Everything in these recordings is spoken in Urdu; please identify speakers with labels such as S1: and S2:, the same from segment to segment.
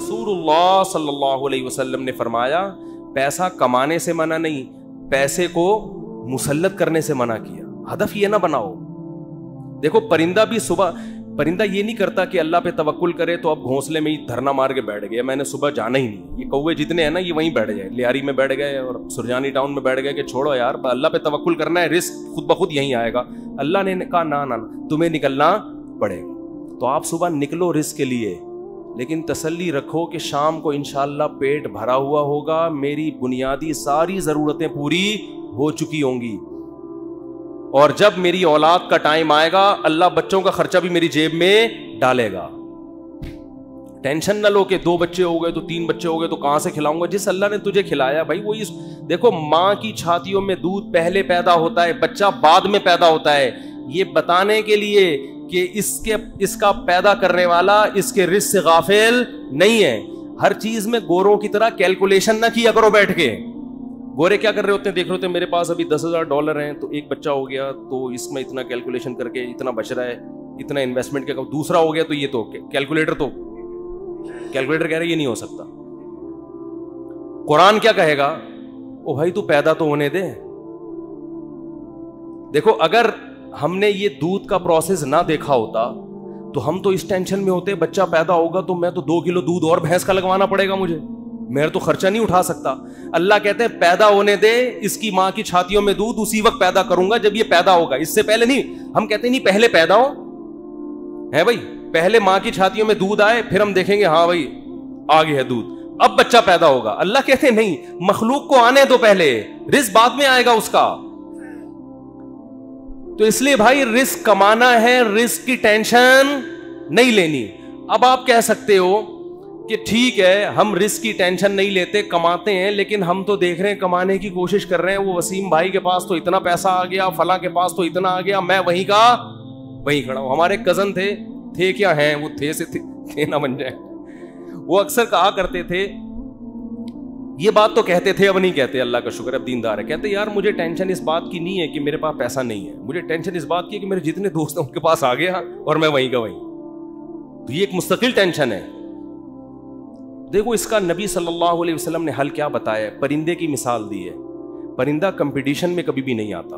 S1: رسول اللہ صلی اللہ علیہ وسلم نے فرمایا پیسہ کمانے سے منع نہیں, پیسے کو مسلط کرنے سے منع کیا. ہدف یہ نہ بناؤ. دیکھو پرندہ بھی صبح, پرندہ یہ نہیں کرتا کہ اللہ پہ توکل کرے تو اب گھونسلے میں ہی دھرنا مار کے بیٹھ گیا, میں نے صبح جانا ہی نہیں. یہ کوے جتنے ہیں نا یہ وہیں بیٹھ گئے, لیاری میں بیٹھ گئے اور سرجانی ٹاؤن میں بیٹھ گئے کہ چھوڑو یار اللہ پہ توکل کرنا ہے, رزق خود بخود یہیں آئے گا. اللہ نے کہا نہ تمہیں نکلنا پڑے گا. تو آپ صبح نکلو رزق کے لیے, لیکن تسلی رکھو کہ شام کو انشاءاللہ پیٹ بھرا ہوا ہوگا, میری بنیادی ساری ضرورتیں پوری ہو چکی ہوں گی, اور جب میری اولاد کا ٹائم آئے گا اللہ بچوں کا خرچہ بھی میری جیب میں ڈالے گا. ٹینشن نہ لو کہ 2 بچے ہو گئے تو 3 بچے ہو گئے تو کہاں سے کھلاؤں گا. جس اللہ نے تجھے کھلایا بھائی وہی. دیکھو ماں کی چھاتیوں میں دودھ پہلے پیدا ہوتا ہے, بچہ بعد میں پیدا ہوتا ہے, یہ بتانے کے لیے کہ اس کا پیدا کرنے والا اس کے رزق سے غافل نہیں ہے. ہر چیز میں گوروں کی طرح کیلکولیشن نہ کیا کرو بیٹھ کے. گورے کیا کر رہے ہوتے ہیں, دیکھ رہے ہوتے ہیں میرے پاس ابھی $10,000 ہیں تو ایک بچہ ہو گیا تو اس میں اتنا کیلکولیشن کر کے اتنا بچ رہا ہے, اتنا انویسٹمنٹ کیا, دوسرا ہو گیا تو یہ تو کیلکولیٹر کہہ رہے یہ نہیں ہو سکتا. قرآن کیا کہے گا, او بھائی تو پیدا تو ہونے دے. دیکھو اگر ہم نے یہ دودھ کا پروسیس نہ دیکھا ہوتا تو ہم تو اس ٹینشن میں ہوتے بچہ پیدا ہوگا تو میں تو 2 کلو دودھ اور بھینس کا لگوانا پڑے گا مجھے, میں تو خرچہ نہیں اٹھا سکتا. اللہ کہتے ہیں پیدا ہونے دے, اس کی ماں کی چھاتیوں میں دودھ اسی وقت پیدا کروں گا جب یہ پیدا ہوگا, اس سے پہلے نہیں. ہم کہتے ہیں نہیں پہلے پیدا ہو ہے بھائی, پہلے ماں کی چھاتیوں میں دودھ آئے پھر ہم دیکھیں گے ہاں بھائی آ گیا ہے دودھ, اب بچہ پیدا ہوگا. اللہ کہتے ہیں نہیں, مخلوق کو آنے دو پہلے, رزق بعد میں آئے گا اس کا. تو اس لیے بھائی رزق کمانا ہے, رزق کی ٹینشن نہیں لینی. اب آپ کہہ سکتے ہو کہ ٹھیک ہے ہم رزق کی ٹینشن نہیں لیتے, کماتے ہیں, لیکن ہم تو دیکھ رہے ہیں کمانے کی کوشش کر رہے ہیں, وہ وسیم بھائی کے پاس تو اتنا پیسہ آ گیا, فلاں کے پاس تو اتنا آ گیا, میں وہیں کا وہیں کھڑا ہوں. ہمارے کزن تھے کیا ہیں, وہ تھے سے تھے نہ بن جائے. وہ اکثر کہا کرتے تھے, یہ بات تو کہتے تھے اب نہیں کہتے, اللہ کا شکر اب دیندار ہے, کہتے یار مجھے ٹینشن اس بات کی نہیں ہے کہ میرے پاس پیسہ نہیں ہے, مجھے ٹینشن اس بات کی ہے کہ میرے جتنے دوست ہیں ان کے پاس آ گیا اور میں وہیں کا وہیں. تو یہ ایک مستقل ٹینشن ہے. دیکھو اس کا نبی صلی اللہ علیہ وسلم نے حل کیا بتایا, پرندے کی مثال دی ہے. پرندہ کمپٹیشن میں کبھی بھی نہیں آتا,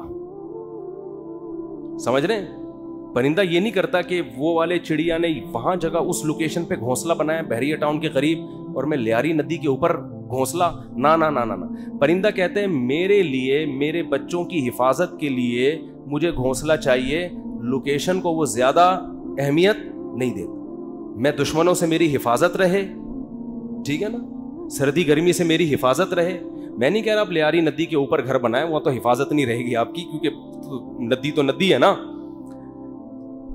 S1: سمجھ رہے ہیں. پرندہ یہ نہیں کرتا کہ وہ والے چڑیا نے وہاں جگہ اس لوکیشن پہ گھونسلہ بنایا بحریہ ٹاؤن کے قریب اور میں لیاری ندی کے اوپر گھونسلہ, نہ. پرندہ کہتے ہیں میرے لیے, میرے بچوں کی حفاظت کے لیے مجھے گھونسلہ چاہیے, لوکیشن کو وہ زیادہ اہمیت نہیں دیتا. میں دشمنوں سے میری حفاظت رہے, ٹھیک ہے نا, سردی گرمی سے میری حفاظت رہے. میں نہیں کہہ رہا آپ لیاری ندی کے اوپر گھر بنائیں, وہ تو حفاظت نہیں رہے گی آپ کی, کیونکہ ندی تو ندی ہے نا.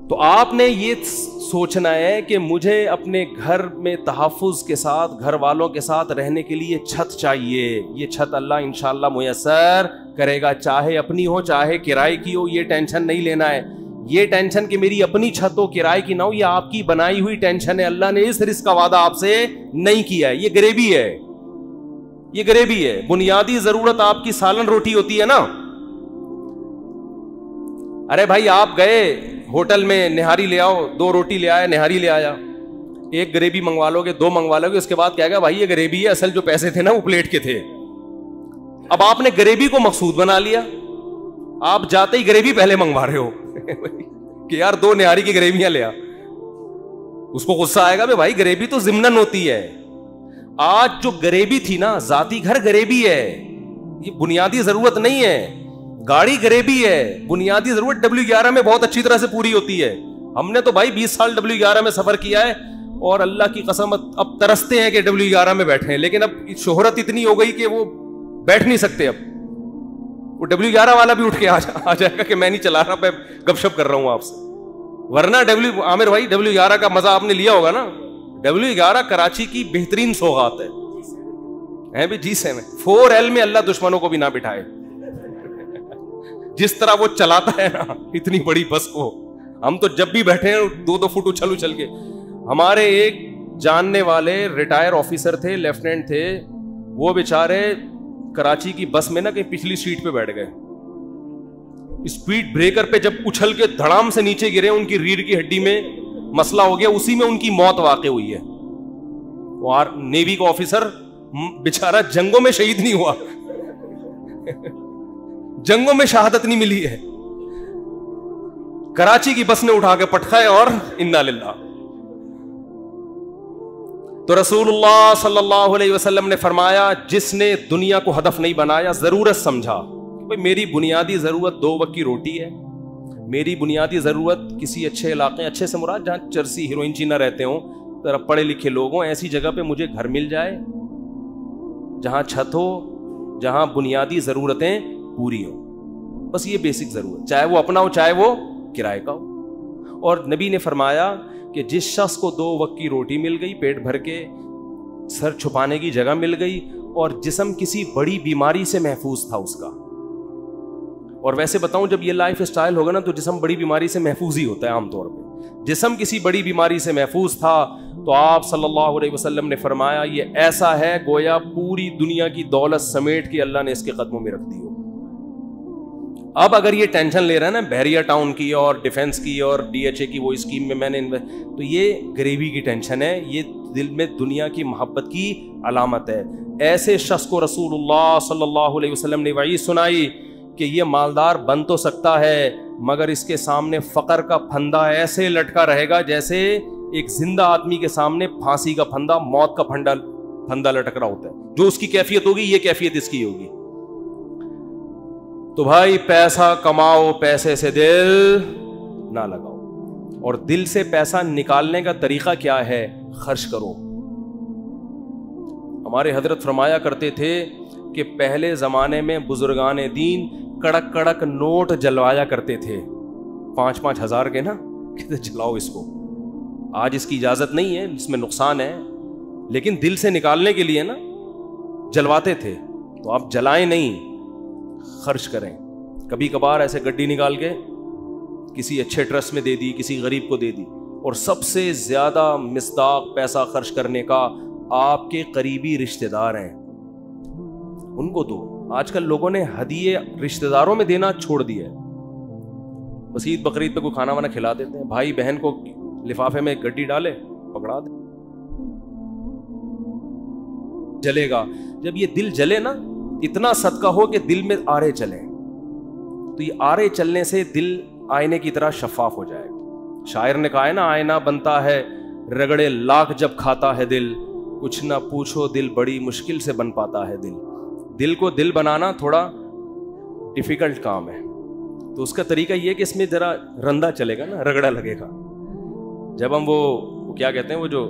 S1: تو آپ نے یہ سوچنا ہے کہ مجھے اپنے گھر میں تحفظ کے ساتھ, گھر والوں کے ساتھ رہنے کے لیے چھت چاہیے. یہ چھت اللہ انشاءاللہ میسر کرے گا, چاہے اپنی ہو چاہے کرائے کی ہو. یہ ٹینشن نہیں لینا ہے, یہ ٹینشن کہ میری اپنی چھت ہو کرائے کی نہ ہو, یہ آپ کی بنائی ہوئی ٹینشن ہے. اللہ نے اس رزق کا وعدہ آپ سے نہیں کیا ہے, یہ غریبی ہے, یہ غریبی ہے. بنیادی ضرورت آپ کی سالن روٹی ہوتی ہے نا. ارے بھائی آپ گئے ہوٹل میں نہاری لے آؤ, 2 روٹی لے آیا, نہاری لے آیا, ایک گریبی منگوا لو گے, 2 منگوا لو گے, اس کے بعد کہے گا بھائی یہ گریبی ہے, اصل جو پیسے تھے نا وہ پلیٹ کے تھے. اب آپ نے گریبی کو مقصود بنا لیا, آپ جاتے ہی گریبی پہلے منگوا رہے ہو کہ یار 2 نہاری کی گریبیاں لے آ. اس کو غصہ آئے گا بھائی گریبی تو ضمناً ہوتی ہے. آج جو گریبی تھی نا, ذاتی گھر گریبی ہے, یہ بنیادی ضرورت نہیں ہے. گاڑی گریبی ہے, بنیادی ضرورت W11 میں بہت اچھی طرح سے پوری ہوتی ہے. ہم نے تو بھائی 20 سال W11 میں سفر کیا ہے اور اللہ کی قسم اب ترستے ہیں کہ W11 میں بیٹھے ہیں, لیکن اب شہرت اتنی ہو گئی کہ وہ بیٹھ نہیں سکتے. اب وہ W11 والا بھی اٹھ کے آ جائے گا کہ میں نہیں چلا رہا, میں گپ شپ کر رہا ہوں آپ سے. ورنہ عامر بھائی W11 کا مزہ آپ نے لیا ہوگا نا. W11 کراچی کی بہترین سوغات ہے بھی. G7 4L میں اللہ دشمنوں کو بھی نہ بٹھائے. جس طرح وہ چلاتا ہے نا اتنی بڑی بس کو, ہم تو جب بھی بیٹھے ہیں 2 فٹ اچھل کے. ہمارے ایک جاننے والے ریٹائر آفیسر تھے, لیفٹیننٹ تھے, وہ بیچارے کراچی کی بس میں نا کہیں پچھلی سیٹ پہ بیٹھ گئے. اسپیڈ بریکر پہ جب اچھل کے دھڑام سے نیچے گرے, ان کی ریڑھ کی ہڈی میں مسئلہ ہو گیا, اسی میں ان کی موت واقع ہوئی ہے. اور نیوی کا آفیسر بیچارہ جنگوں میں شہید نہیں ہوا جنگوں میں شہادت نہیں ملی ہے, کراچی کی بس نے اٹھا کے پٹکھائے اور انا للہ. تو رسول اللہ صلی اللہ علیہ وسلم نے فرمایا جس نے دنیا کو ہدف نہیں بنایا, ضرورت سمجھا کہ میری بنیادی ضرورت 2 وقت کی روٹی ہے, میری بنیادی ضرورت کسی اچھے علاقے, اچھے سے مراد جہاں چرسی ہیروئن چی نہ رہتے ہوں, ذرا پڑھے لکھے لوگ ہوں, ایسی جگہ پہ مجھے گھر مل جائے جہاں چھت ہو, جہاں بنیادی ضرورتیں پوری ہوں, بس یہ بیسک ضرورت, چاہے وہ اپنا ہو چاہے وہ کرائے کا ہو. اور نبی نے فرمایا کہ جس شخص کو 2 وقت کی روٹی مل گئی, پیٹ بھر کے سر چھپانے کی جگہ مل گئی, اور جسم کسی بڑی بیماری سے محفوظ تھا اس کا, اور ویسے بتاؤں جب یہ لائف اسٹائل ہوگا نا تو جسم بڑی بیماری سے محفوظ ہی ہوتا ہے عام طور پہ, جسم کسی بڑی بیماری سے محفوظ تھا تو آپ صلی اللہ علیہ وسلم نے فرمایا یہ ایسا ہے گویا پوری دنیا کی دولت سمیٹ کے اللہ نے اس کے قدموں میں رکھ دی ہو. اب اگر یہ ٹینشن لے رہا ہے نا بحریہ ٹاؤن کی اور ڈیفنس کی اور DHA کی وہ اسکیم میں نے تو یہ غریبی کی ٹینشن ہے, یہ دل میں دنیا کی محبت کی علامت ہے. ایسے شخص کو رسول اللہ صلی اللہ علیہ وسلم نے وعید سنائی کہ یہ مالدار بن تو سکتا ہے مگر اس کے سامنے فقر کا پھندا ایسے لٹکا رہے گا جیسے ایک زندہ آدمی کے سامنے پھانسی کا پھندا, موت کا پھندا لٹک رہا ہوتا ہے. جو اس کی کیفیت ہوگی یہ کیفیت اس کی ہوگی. تو بھائی پیسہ کماؤ, پیسے سے دل نہ لگاؤ, اور دل سے پیسہ نکالنے کا طریقہ کیا ہے؟ خرچ کرو. ہمارے حضرت فرمایا کرتے تھے کہ پہلے زمانے میں بزرگان دین کڑک کڑک نوٹ جلوایا کرتے تھے 5-5 ہزار کے نا, کہتے جلاؤ اس کو. آج اس کی اجازت نہیں ہے, اس میں نقصان ہے, لیکن دل سے نکالنے کے لیے نا جلواتے تھے. تو آپ جلائیں نہیں, خرچ کریں. کبھی کبھار ایسے گڈی نکال کے کسی اچھے ٹرسٹ میں دے دی, کسی غریب کو دے دی. اور سب سے زیادہ مصداق پیسہ خرچ کرنے کا آپ کے قریبی رشتہ دار ہیں, ان کو دو. آج کل لوگوں نے ہدیے رشتہ داروں میں دینا چھوڑ دیا ہے. بس عید بقرعید پہ کوئی کھانا وانا کھلا دیتے ہیں, بھائی بہن کو لفافے میں گڈی ڈالے پکڑا دے, جلے گا. جب یہ دل جلے نا, اتنا صدقہ ہو کہ دل میں آرے چلیں, تو یہ آرے چلنے سے دل آئینے کی طرح شفاف ہو جائے گا. شاعر نے کہا ہے نا, آئینہ بنتا ہے رگڑے لاکھ جب کھاتا ہے دل, کچھ نہ پوچھو دل بڑی مشکل سے بن پاتا ہے دل. دل کو دل بنانا تھوڑا ڈیفیکلٹ کام ہے, تو اس کا طریقہ یہ کہ اس میں ذرا رندا چلے گا نا, رگڑا لگے گا. جب ہم وہ کیا کہتے ہیں, وہ جو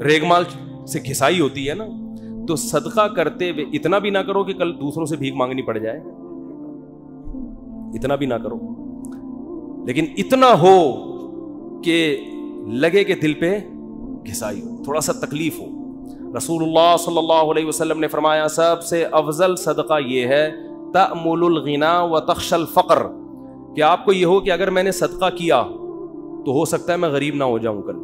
S1: ریگمال سے گھسائی ہوتی ہے نا, تو صدقہ کرتے ہوئے اتنا بھی نہ کرو کہ کل دوسروں سے بھیک مانگنی پڑ جائے, اتنا بھی نہ کرو, لیکن اتنا ہو کہ لگے کہ دل پہ گھسائی ہو, تھوڑا سا تکلیف ہو. رسول اللہ صلی اللہ علیہ وسلم نے فرمایا سب سے افضل صدقہ یہ ہے تأمل الغنا وتخشى الفقر, کہ آپ کو یہ ہو کہ اگر میں نے صدقہ کیا تو ہو سکتا ہے میں غریب نہ ہو جاؤں کل,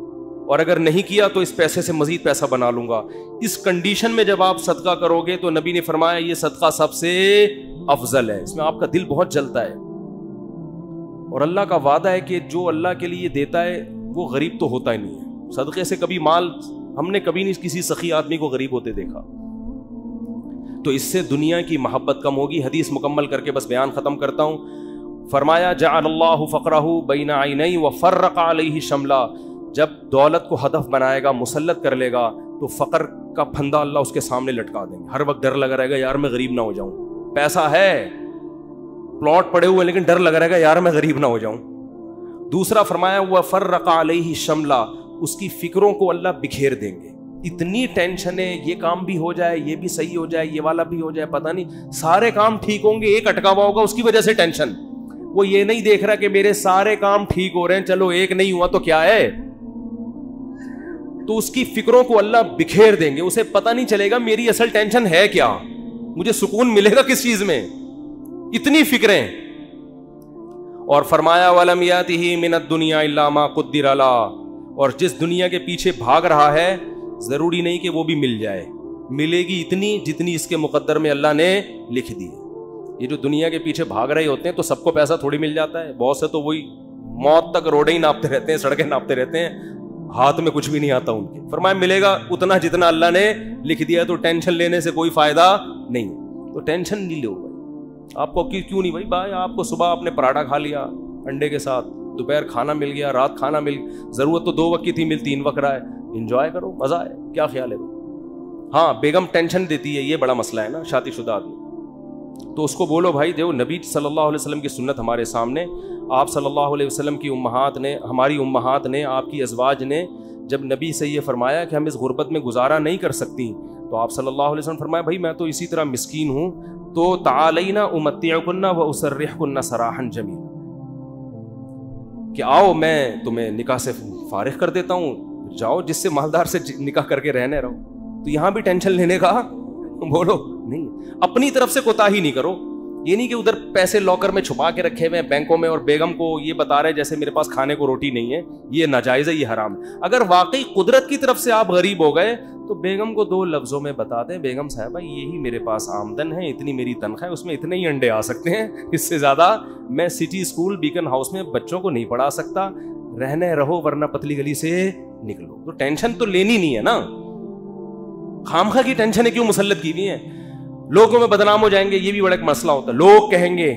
S1: اور اگر نہیں کیا تو اس پیسے سے مزید پیسہ بنا لوں گا. اس کنڈیشن میں جب آپ صدقہ کرو گے تو نبی نے فرمایا یہ صدقہ سب سے افضل ہے, اس میں آپ کا دل بہت جلتا ہے. اور اللہ کا وعدہ ہے کہ جو اللہ کے لیے دیتا ہے وہ غریب تو ہوتا ہی نہیں ہے. صدقے سے کبھی مال ہم نے کبھی نہیں کسی سخی آدمی کو غریب ہوتے دیکھا. تو اس سے دنیا کی محبت کم ہوگی. حدیث مکمل کر کے بس بیان ختم کرتا ہوں. فرمایا جعل اللہ فقرہ بین عینی وفرق علیہ شملا, جب دولت کو ہدف بنائے گا, مسلط کر لے گا, تو فقر کا پھندا اللہ اس کے سامنے لٹکا دیں گے. ہر وقت ڈر لگا رہے گا یار میں غریب نہ ہو جاؤں. پیسہ ہے, پلاٹ پڑے ہوئے, لیکن ڈر لگا رہے گا یار میں غریب نہ ہو جاؤں. دوسرا فرمایا وفرق علیہ شملا, اس کی فکروں کو اللہ بکھیر دیں گے. اتنی ٹینشن ہے, یہ کام بھی ہو جائے, یہ بھی صحیح ہو جائے, یہ والا بھی ہو جائے, پتہ نہیں سارے کام ٹھیک ہوں گے, ایک اٹکا ہوا ہوگا اس کی وجہ سے ٹینشن. وہ یہ نہیں دیکھ رہا کہ میرے سارے کام ٹھیک ہو رہے ہیں, چلو ایک نہیں ہوا تو کیا ہے. تو اس کی فکروں کو اللہ بکھیر دیں گے, اسے پتہ نہیں چلے گا میری اصل ٹینشن ہے کیا, مجھے سکون ملے گا کس چیز میں, اتنی فکریں. اور فرمایا وَلَمْ يَأْتِهِ مِنَ الدُّنْيَا إِلَّا مَا قُدِّرَ لَهُ, اور جس دنیا کے پیچھے بھاگ رہا ہے ضروری نہیں کہ وہ بھی مل جائے, ملے گی اتنی جتنی اس کے مقدر میں اللہ نے لکھ دی. یہ جو دنیا کے پیچھے بھاگ رہے ہوتے ہیں تو سب کو پیسہ تھوڑی مل جاتا ہے. بہت سے تو وہی موت تک روڈیں ہی ناپتے رہتے ہیں, سڑکیں ناپتے رہتے ہیں, ہاتھ میں کچھ بھی نہیں آتا ان کے. فرمایا ملے گا اتنا جتنا اللہ نے لکھ دیا, تو ٹینشن لینے سے کوئی فائدہ نہیں. تو ٹینشن نہیں لو بھائی. آپ کو کیوں نہیں بھائی آپ کو صبح آپ نے پراٹھا کھا لیا انڈے کے ساتھ, دوپہر کھانا مل گیا, رات کھانا مل گیا, ضرورت تو 2 وقت کی تھی, مل 3 وقت رہا ہے, انجوائے کرو, مزہ ہے, کیا خیال ہے. ہاں بیگم ٹینشن دیتی ہے, یہ بڑا مسئلہ ہے نا شادی شدہ آدمی. تو اس کو بولو بھائی دیکھو نبی صلی اللہ علیہ وسلم کی سنت ہمارے سامنے, آپ صلی اللہ علیہ وسلم کی امہات نے, ہماری امہات نے, آپ کی ازواج نے جب نبی سے یہ فرمایا کہ ہم اس غربت میں گزارا نہیں کر سکتی, تو آپ صلی اللہ علیہ وسلم فرمایا بھائی میں تو اسی طرح مسکین ہوں, تو تعالینا امتعکن و اسرحکن سراحا جمیلا, کہ آؤ میں تمہیں نکاح سے فارغ کر دیتا ہوں, جاؤ جس سے مالدار سے نکاح کر کے رہنے رہو. تو یہاں بھی ٹینشن لینے کا بولو نہیں, اپنی طرف سے کوتاہی نہیں کرو. یہ نہیں کہ ادھر پیسے لاکر میں چھپا کے رکھے ہوئے ہیں بینکوں میں, اور بیگم کو یہ بتا رہے جیسے میرے پاس کھانے کو روٹی نہیں ہے, یہ ناجائز ہے, یہ حرام ہے. اگر واقعی قدرت کی طرف سے آپ غریب ہو گئے تو بیگم کو 2 لفظوں میں بتا دیں, بیگم صاحبہ یہی میرے پاس آمدن ہے, اتنی میری تنخواہ ہے, اس میں اتنے ہی انڈے آ سکتے ہیں, اس سے زیادہ میں سٹی اسکول بیکن ہاؤس میں بچوں کو نہیں پڑھا سکتا, رہنے رہو ورنہ پتلی گلی سے نکلو. تو ٹینشن تو لینی نہیں ہے نا, خامخواہ کی ٹینشنیں کیوں مسلط کی ہوئی ہیں. لوگوں میں بدنام ہو جائیں گے, یہ بھی بڑا ایک مسئلہ ہوتا ہے. لوگ کہیں گے,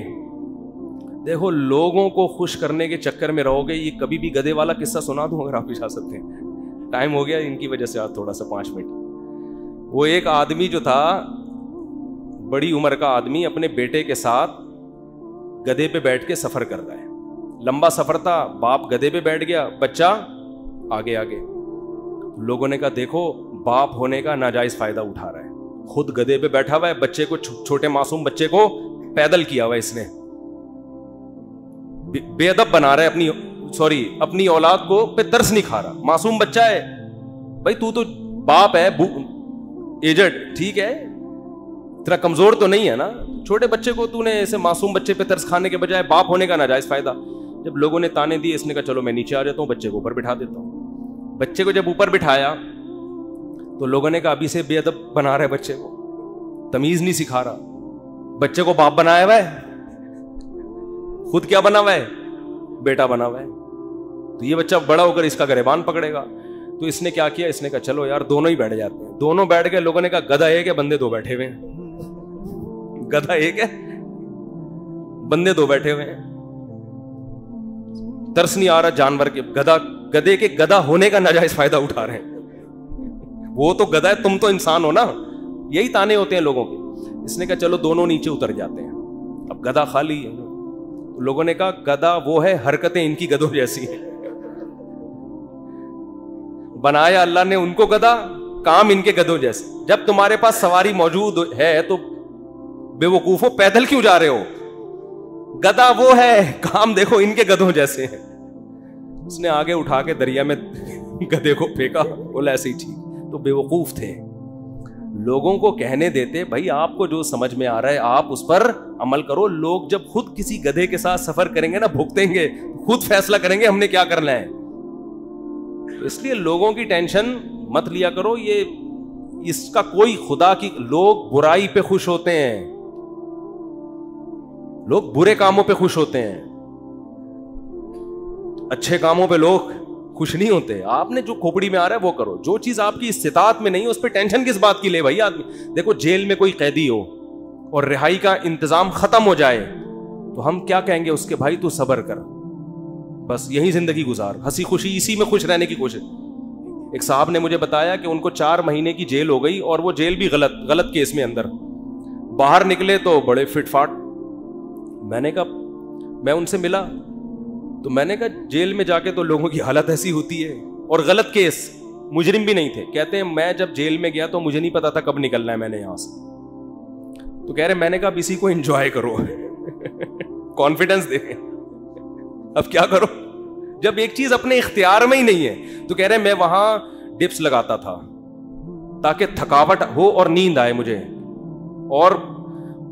S1: دیکھو لوگوں کو خوش کرنے کے چکر میں رہو گے. یہ کبھی بھی گدھے والا قصہ سنا دوں اگر آپ اجازت ہیں, ٹائم ہو گیا ان کی وجہ سے آج تھوڑا سا 5 منٹ. وہ ایک آدمی جو تھا, بڑی عمر کا آدمی, اپنے بیٹے کے ساتھ گدھے پہ بیٹھ کے سفر کر رہا ہے. لمبا سفر تھا, باپ گدھے پہ بیٹھ گیا, بچہ آگے آگے. لوگوں نے کہا دیکھو باپ ہونے کا ناجائز فائدہ اٹھا رہا ہے, خود گدھے پہ بیٹھا ہوا ہے, بچے کو, چھوٹے معصوم بچے کو پیدل کیا ہوا ہے اس نے, بے ادب بنا رہا ہے اپنی اولاد کو, پہ ترس نہیں کھا رہا. معصوم بچہ ہے بھائی, تو باپ ہے ایجڈ, ٹھیک ہے, تیرا کمزور تو نہیں ہے نا, چھوٹے بچے کو تو نے ایسے معصوم بچے پہ ترس کھانے کے بجائے باپ ہونے کا ناجائز فائدہ. جب لوگوں نے تانے دیے, اس نے کہا چلو میں نیچے آ جاتا ہوں, بچے کو اوپر بٹھا دیتا ہوں. بچے کو جب اوپر بٹھایا تو لوگوں نے کہا ابھی سے بے ادب بنا رہا ہے بچے کو, تمیز نہیں سکھا رہا, بچے کو باپ بنایا ہوا ہے, خود کیا بنا ہوا ہے, بیٹا بنا ہوا ہے. تو یہ بچہ بڑا ہو کر اس کا گریبان پکڑے گا. تو اس نے کیا کیا, اس نے کہا چلو یار دونوں ہی بیٹھ جاتے ہیں. دونوں بیٹھ گئے. لوگوں نے کہا گدھا ایک ہے, بندے 2 بیٹھے ہوئے ہیں. گدھا ایک ہے, بندے 2 بیٹھے ہوئے ہیں. ترس نہیں آ رہا جانور کے, گدھے کے گدھا ہونے کا ناجائز فائدہ اٹھا رہے ہیں. وہ تو گدھا ہے, تم تو انسان ہو نا. یہی تانے ہوتے ہیں لوگوں کے. اس نے کہا چلو دونوں نیچے اتر جاتے ہیں. اب گدھا خالی ہے. لوگوں نے کہا گدھا وہ ہے, حرکتیں ان کی گدھوں جیسی ہیں. بنایا اللہ نے ان کو گدھا, کام ان کے گدھوں جیسے. جب تمہارے پاس سواری موجود ہے تو بے وقوفو پیدل کیوں جا رہے ہو. گدھا وہ ہے, کام دیکھو ان کے گدھوں جیسے ہیں. اس نے آگے اٹھا کے دریا میں گدھے کو پھینکا, بولا ایسے ہی ٹھیک. تو بے وقوف تھے. لوگوں کو کہنے دیتے بھائی آپ کو جو سمجھ میں آ رہا ہے آپ اس پر عمل کرو. لوگ جب خود کسی گدھے کے ساتھ سفر کریں گے نا, بھگتیں گے, خود فیصلہ کریں گے ہم نے کیا کرنا ہے. تو اس لیے لوگوں کی ٹینشن مت لیا کرو. یہ اس کا کوئی خدا کی, لوگ برائی پہ خوش ہوتے ہیں, لوگ برے کاموں پہ خوش ہوتے ہیں, اچھے کاموں پہ لوگ خوش نہیں ہوتے. آپ نے جو کھوپڑی میں آ رہا ہے وہ کرو. جو چیز آپ کی استطاعت میں نہیں ہے اس پہ ٹینشن کس بات کی لے بھائی آدمی. دیکھو جیل میں کوئی قیدی ہو اور رہائی کا انتظام ختم ہو جائے تو ہم کیا کہیں گے اس کے, بھائی تو صبر کر, بس یہی زندگی گزار, ہنسی خوشی اسی میں خوش رہنے کی کوشش. ایک صاحب نے مجھے بتایا کہ ان کو 4 مہینے کی جیل ہو گئی, اور وہ جیل بھی غلط کیس میں اندر. باہر نکلے تو بڑے فٹ فاٹ. میں نے کہا, میں ان سے ملا تو میں نے کہا جیل میں جا کے تو لوگوں کی حالت ایسی ہوتی ہے, اور غلط کیس, مجرم بھی نہیں تھے. کہتے ہیں میں جب جیل میں گیا تو مجھے نہیں پتا تھا کب نکلنا ہے میں نے یہاں سے. تو کہہ رہے میں نے کہا اسی کو انجوائے کرو, کانفیڈنس دیکھیں. اب کیا کرو جب ایک چیز اپنے اختیار میں ہی نہیں ہے. تو کہہ رہے میں وہاں ڈپس لگاتا تھا تاکہ تھکاوٹ ہو اور نیند آئے مجھے. اور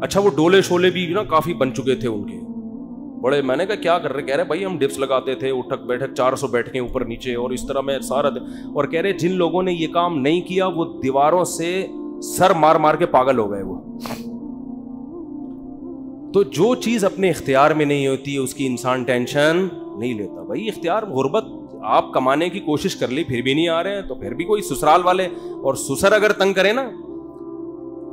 S1: اچھا وہ ڈولے شولے بھی نا کافی بن چکے تھے ان کے بڑے. میں نے کہا کیا کر رہے, کہہ رہے بھائی ہم ڈپس لگاتے تھے, اٹھک بیٹھک 400 بیٹھیں اوپر نیچے, اور اس طرح میں سارا دن. اور کہہ رہے جن لوگوں نے یہ کام نہیں کیا وہ دیواروں سے سر مار مار کے پاگل ہو گئے وہ. تو جو چیز اپنے اختیار میں نہیں ہوتی ہے اس کی انسان ٹینشن نہیں لیتا. بھائی اختیار, غربت آپ کمانے کی کوشش کر لی پھر بھی نہیں آ رہے ہیں تو پھر بھی کوئی سسرال والے اور سسر اگر تنگ کرے نا,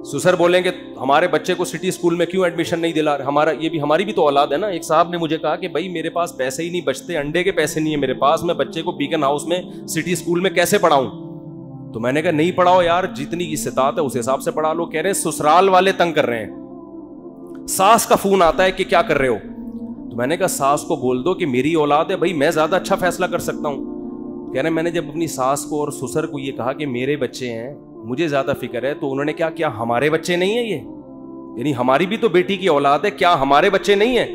S1: سسر بولیں کہ ہمارے بچے کو سٹی اسکول میں کیوں ایڈمیشن نہیں دلا رہے, ہمارا یہ بھی ہماری بھی تو اولاد ہے نا. ایک صاحب نے مجھے کہا کہ بھائی میرے پاس پیسے ہی نہیں بچتے, انڈے کے پیسے نہیں ہیں میرے پاس, میں بچے کو بیکن ہاؤس میں سٹی اسکول میں کیسے پڑھاؤں؟ تو میں نے کہا نہیں پڑھاؤ یار, جتنی استطاعت ہے اس حساب سے پڑھا لو. کہہ رہے ہیں سسرال والے تنگ کر رہے ہیں, ساس کا فون آتا ہے کہ کیا کر رہے ہو, تو میں نے کہا ساس کو بول دو کہ میری اولاد ہے بھائی, میں زیادہ اچھا فیصلہ کر سکتا ہوں. کہہ رہے ہیں میں نے جب اپنی ساس کو اور سسر کو یہ کہا کہ میرے بچے ہیں, مجھے زیادہ فکر ہے, تو انہوں نے کیا ہمارے بچے نہیں ہیں یہ, یعنی ہماری بھی تو بیٹی کی اولاد ہے, کیا ہمارے بچے نہیں ہیں؟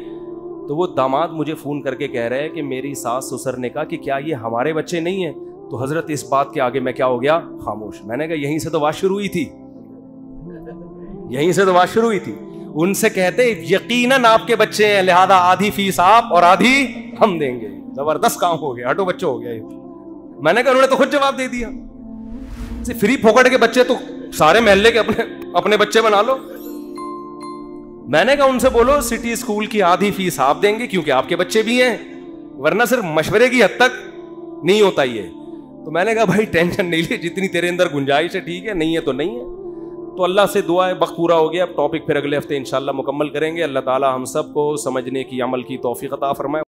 S1: تو وہ داماد مجھے فون کر کے کہہ رہے ہیں کہ میری ساس سسر نے کہا کہ کیا یہ ہمارے بچے نہیں ہیں؟ تو حضرت اس بات کے آگے میں کیا ہو گیا, خاموش. میں نے کہا یہیں سے تو بات شروع ہوئی تھی, یہیں سے تو بات شروع ہوئی تھی. ان سے کہتے یقیناً آپ کے بچے ہیں, لہذا آدھی فیس آپ اور آدھی ہم دیں گے. زبردست کام ہو گیا, ہٹو بچوں ہو گیا یہ. میں نے کہا انہوں نے تو خود جواب دے دیا, فری پھوکٹ کے بچے تو سارے محلے کے اپنے بچے بنا لو. میں نے کہا ان سے بولو سٹی اسکول کی آدھی فیس آپ دیں گے کیونکہ آپ کے بچے بھی ہیں, ورنہ صرف مشورے کی حد تک نہیں ہوتا یہ. تو میں نے کہا بھائی ٹینشن نہیں لی, جتنی تیرے اندر گنجائش ہے ٹھیک ہے, نہیں ہے تو نہیں ہے. تو اللہ سے دعا ہے, وقت پورا ہو گیا, اب ٹاپک پھر اگلے ہفتے انشاءاللہ مکمل کریں گے. اللہ تعالی ہم سب کو سمجھنے کی, عمل کی توفیق عطا فرمائے.